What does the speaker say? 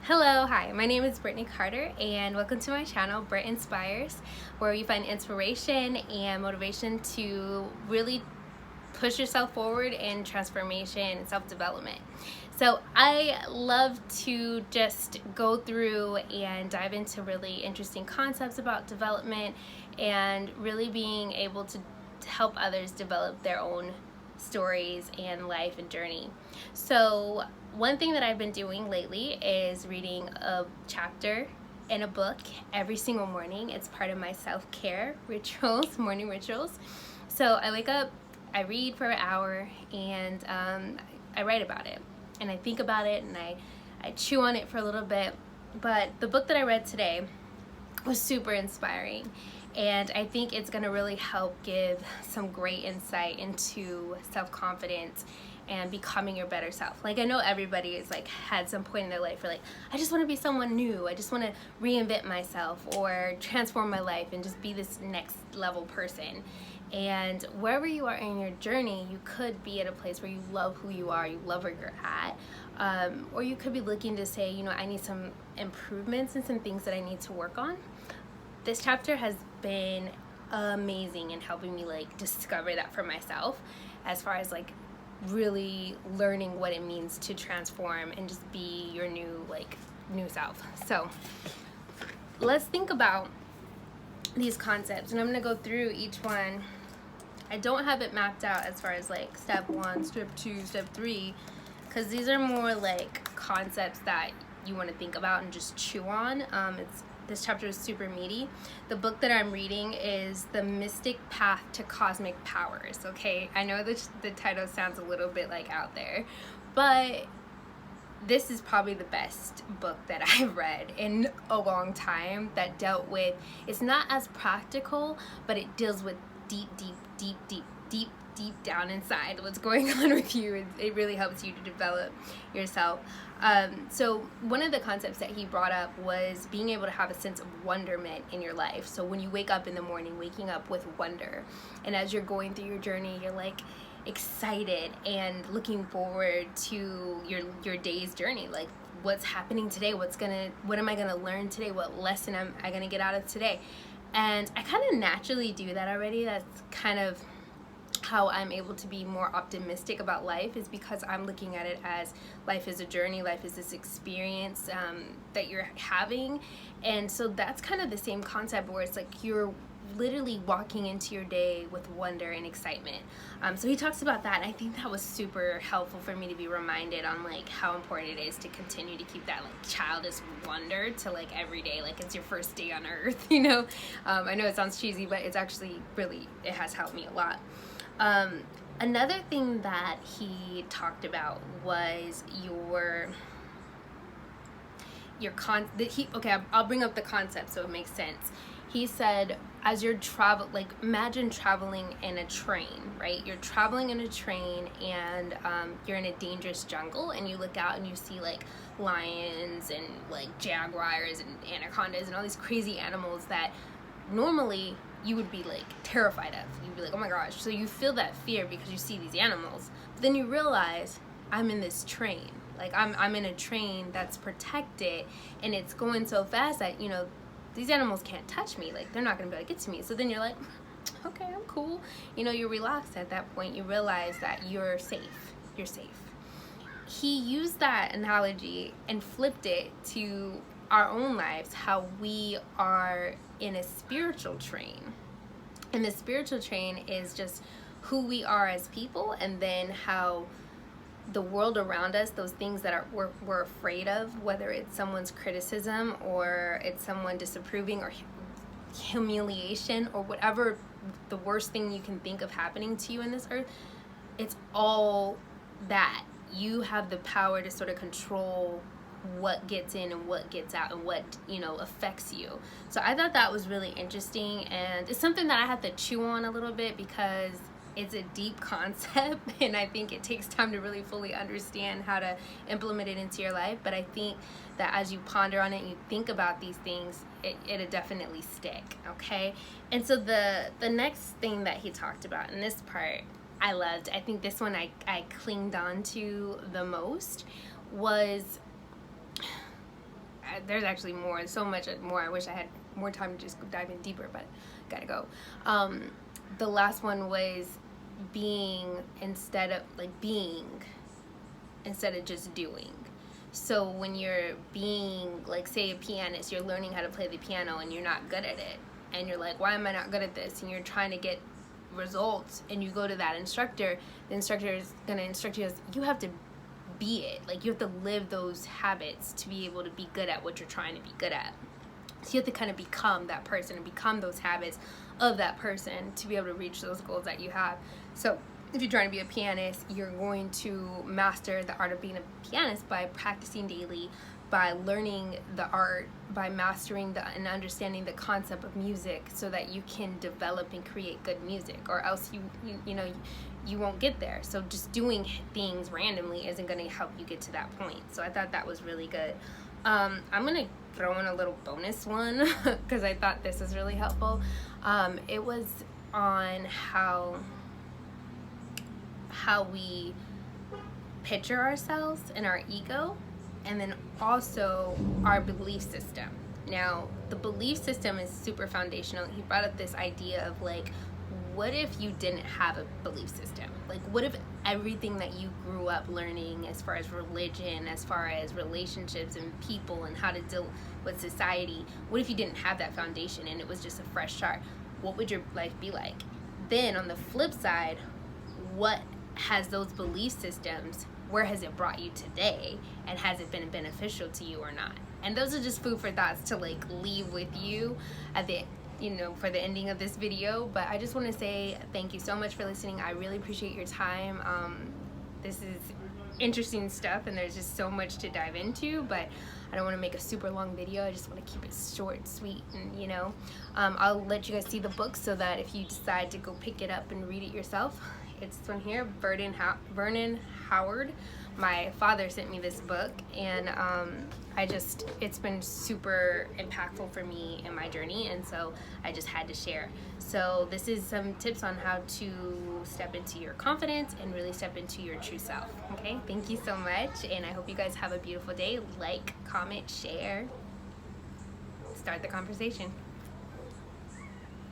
Hello, hi, my name is Brittany Carter and welcome to my channel, Brit Inspires, where you find inspiration and motivation to really push yourself forward in transformation and self-development. So I love to just go through and dive into really interesting concepts about development and really being able to help others develop their own stories and life and journey. So one thing that I've been doing lately is reading a chapter in a book every single morning. It's part of my self-care rituals, morning rituals. So I wake up, I read for an hour, and I write about it. And I think about it, and I chew on it for a little bit. But the book that I read today was super inspiring. And I think it's gonna really help give some great insight into self-confidence and becoming your better self. Like, I know everybody is like had some point in their life where like, I just want to be someone new. I just want to reinvent myself or transform my life and just be this next level person. And wherever you are in your journey, you could be at a place where you love who you are, you love where you're at, or you could be looking to say, you know, I need some improvements and some things that I need to work on. This chapter has been amazing in helping me like discover that for myself, as far as like really learning what it means to transform and just be your new self. So let's think about these concepts, and I'm gonna go through each one. I don't have it mapped out as far as like step 1, step 2, step 3, because these are more like concepts that you want to think about and just chew on. This chapter is super meaty. The book that I'm reading is The Mystic Path to Cosmic Powers, okay? I know the title sounds a little bit like out there, but this is probably the best book that I've read in a long time that dealt with, it's not as practical, but it deals with deep down inside what's going on with you. It really helps you to develop yourself. So one of the concepts that he brought up was being able to have a sense of wonderment in your life. So when you wake up in the morning, waking up with wonder, and as you're going through your journey, you're like excited and looking forward to your day's journey. Like, what's happening today? What am I gonna learn today? What lesson am I gonna get out of today? And I kind of naturally do that already. That's kind of how I'm able to be more optimistic about life, is because I'm looking at it as life is a journey, life is this experience that you're having. And so that's kind of the same concept, where it's like you're literally walking into your day with wonder and excitement. So he talks about that, and I think that was super helpful for me to be reminded on like how important it is to continue to keep that like childish wonder to like every day, like it's your first day on earth, you know. I know it sounds cheesy, but it's actually really, it has helped me a lot. Another thing that he talked about was I'll bring up the concept so it makes sense. He said, as you're imagine traveling in a train, right? You're traveling in a train, and you're in a dangerous jungle, and you look out and you see like lions and like jaguars and anacondas and all these crazy animals that normally you would be like terrified of. You'd be like, oh my gosh. So you feel that fear because you see these animals, but then you realize, I'm in this train. Like I'm in a train that's protected, and it's going so fast that, you know, these animals can't touch me. Like, they're not gonna be able to get to me. So then you're like, okay, I'm cool. You know, you're relaxed at that point. You realize that you're safe. You're safe. He used that analogy and flipped it to our own lives, how we are in a spiritual train. And the spiritual train is just who we are as people, and then how the world around us, those things that we're afraid of, whether it's someone's criticism or it's someone disapproving or humiliation or whatever the worst thing you can think of happening to you in this earth, it's all that. You have the power to sort of control what gets in and what gets out and what, you know, affects you. So I thought that was really interesting, and it's something that I had to chew on a little bit because it's a deep concept, and I think it takes time to really fully understand how to implement it into your life. But I think that as you ponder on it and you think about these things, it'll definitely stick, okay? And so the next thing that he talked about in this part, I loved. I think this one I clinged on to the most was there's actually more, so much more. I wish I had more time to just dive in deeper, but gotta go. The last one was being instead of just doing. So when you're being, like, say a pianist, you're learning how to play the piano and you're not good at it, and you're like, why am I not good at this? And you're trying to get results, and you go to that instructor. The instructor is going to instruct you as, you have to be it. Like, you have to live those habits to be able to be good at what you're trying to be good at. So you have to kind of become that person and become those habits of that person to be able to reach those goals that you have. So if you're trying to be a pianist, you're going to master the art of being a pianist by practicing daily, by learning the art, by mastering and understanding the concept of music, so that you can develop and create good music, or else you won't get there. So just doing things randomly isn't going to help you get to that point. So I thought that was really good. I'm going to throw in a little bonus one because I thought this was really helpful. It was on how we picture ourselves and our ego, and then also our belief system. Now, the belief system is super foundational. He brought up this idea of, like, what if you didn't have a belief system? Like, what if everything that you grew up learning as far as religion, as far as relationships and people and how to deal with society, what if you didn't have that foundation and it was just a fresh start? What would your life be like? Then on the flip side, what has those belief systems, where has it brought you today, and has it been beneficial to you or not? And those are just food for thoughts to, like, leave with you at the for the ending of this video. But I just want to say thank you so much for listening. I really appreciate your time. This is interesting stuff, and there's just so much to dive into, but I don't want to make a super long video. I just want to keep it short, sweet, and I'll let you guys see the book so that if you decide to go pick it up and read it yourself, it's this one here, Vernon Howard. My father sent me this book, and it's been super impactful for me in my journey, and so I just had to share. So this is some tips on how to step into your confidence and really step into your true self. Okay, thank you so much, and I hope you guys have a beautiful day. Like, comment, share, start the conversation.